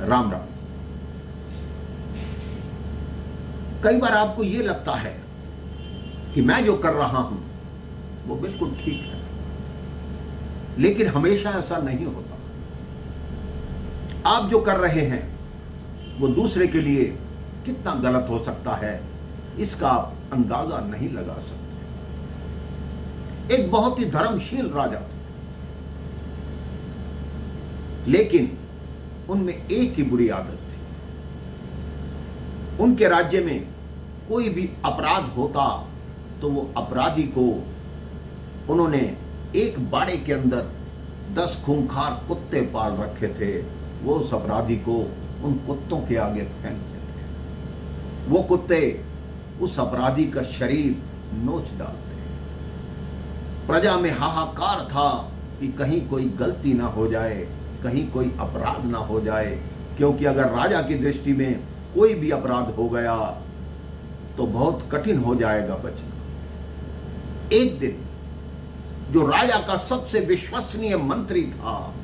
राम राम। कई बार आपको यह लगता है कि मैं जो कर रहा हूं वो बिल्कुल ठीक है, लेकिन हमेशा ऐसा नहीं होता। आप जो कर रहे हैं वो दूसरे के लिए कितना गलत हो सकता है, इसका आप अंदाजा नहीं लगा सकते। एक बहुत ही धर्मशील राजा थे, लेकिन उनमें एक ही बुरी आदत थी। उनके राज्य में कोई भी अपराध होता तो वो अपराधी को उन्होंने एक बाड़े के अंदर 10 खूंखार कुत्ते पाल रखे थे। वो उस अपराधी को उन कुत्तों के आगे फेंकते थे। वो कुत्ते उस अपराधी का शरीर नोच डालते। प्रजा में हाहाकार था कि कहीं कोई गलती ना हो जाए, कहीं कोई अपराध ना हो जाए, क्योंकि अगर राजा की दृष्टि में कोई भी अपराध हो गया तो बहुत कठिन हो जाएगा बचना। एक दिन जो राजा का सबसे विश्वसनीय मंत्री था,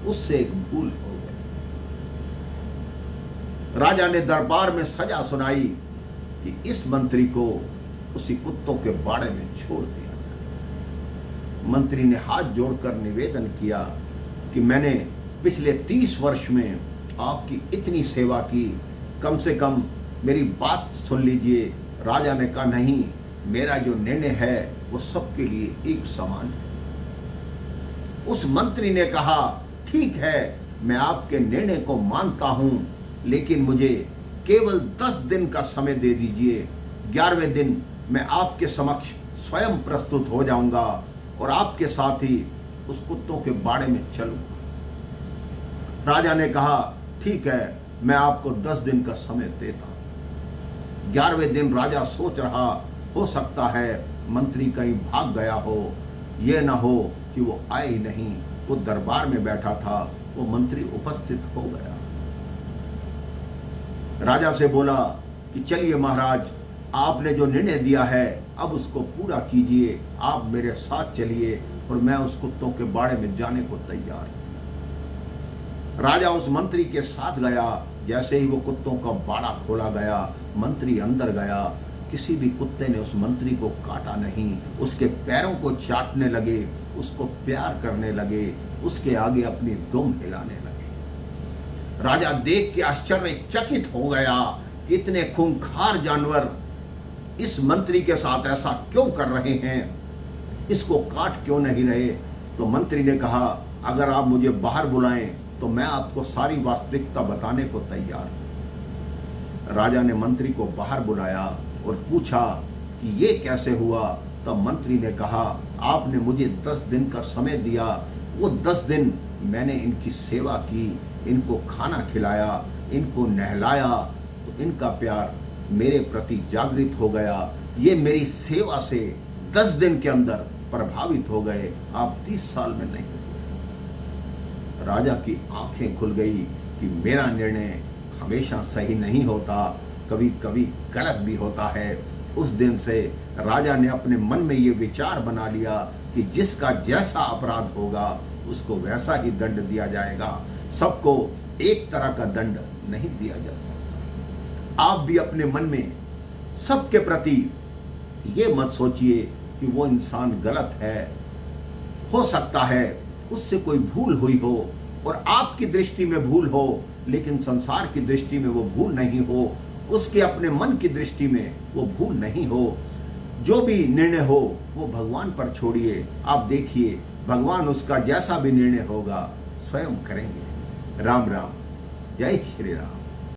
उससे एक भूल हो गई। राजा ने दरबार में सजा सुनाई कि इस मंत्री को उसी कुत्तों के बाड़े में छोड़ दिया जाए। मंत्री ने हाथ जोड़कर निवेदन किया कि मैंने पिछले 30 वर्ष में आपकी इतनी सेवा की, कम से कम मेरी बात सुन लीजिए। राजा ने कहा नहीं, मेरा जो निर्णय है वो सबके लिए एक समान है। उस मंत्री ने कहा ठीक है, मैं आपके निर्णय को मानता हूं, लेकिन मुझे केवल 10 दिन का समय दे दीजिए। 11वें दिन मैं आपके समक्ष स्वयं प्रस्तुत हो जाऊंगा और आपके साथ ही उस कुत्तों के बाड़े में चलूंगा। राजा ने कहा ठीक है, मैं आपको 10 दिन का समय देता हूं। 11वें दिन राजा सोच रहा, हो सकता है मंत्री कहीं भाग गया हो, यह ना हो कि वो आए ही नहीं। वो दरबार में बैठा था, वो मंत्री उपस्थित हो गया। राजा से बोला कि चलिए महाराज, आपने जो निर्णय दिया है अब उसको पूरा कीजिए। आप मेरे साथ चलिए और मैं उस कुत्तों के बाड़े में जाने को तैयार हूं। राजा उस मंत्री के साथ गया। जैसे ही वो कुत्तों का बाड़ा खोला गया, मंत्री अंदर गया। किसी भी कुत्ते ने उस मंत्री को काटा नहीं। उसके पैरों को चाटने लगे, उसको प्यार करने लगे, उसके आगे अपनी दुम हिलाने लगे। राजा देख के आश्चर्यचकित हो गया कि इतने खूंखार जानवर इस मंत्री के साथ ऐसा क्यों कर रहे हैं, इसको काट क्यों नहीं रहे। तो मंत्री ने कहा अगर आप मुझे बाहर बुलाएं तो मैं आपको सारी वास्तविकता बताने को तैयार हूं। राजा ने मंत्री को बाहर बुलाया और पूछा कि ये कैसे हुआ। तब मंत्री ने कहा आपने मुझे 10 दिन का समय दिया, वो 10 दिन मैंने इनकी सेवा की, इनको खाना खिलाया, इनको नहलाया, तो इनका प्यार मेरे प्रति जागृत हो गया। ये मेरी सेवा से 10 दिन के अंदर प्रभावित हो गए, आप 30 साल में नहीं हुए। राजा की आंखें खुल गई कि मेरा निर्णय हमेशा सही नहीं होता, कभी कभी गलत भी होता है। उस दिन से राजा ने अपने मन में ये विचार बना लिया कि जिसका जैसा अपराध होगा उसको वैसा ही दंड दिया जाएगा। सबको एक तरह का दंड नहीं दिया जा सकता। आप भी अपने मन में सबके प्रति ये मत सोचिए कि वो इंसान गलत है। हो सकता है उससे कोई भूल हुई हो और आपकी दृष्टि में भूल हो, लेकिन संसार की दृष्टि में वो भूल नहीं हो, उसके अपने मन की दृष्टि में वो भूल नहीं हो। जो भी निर्णय हो वो भगवान पर छोड़िए। आप देखिए भगवान उसका जैसा भी निर्णय होगा स्वयं करेंगे। राम राम, जय श्री राम।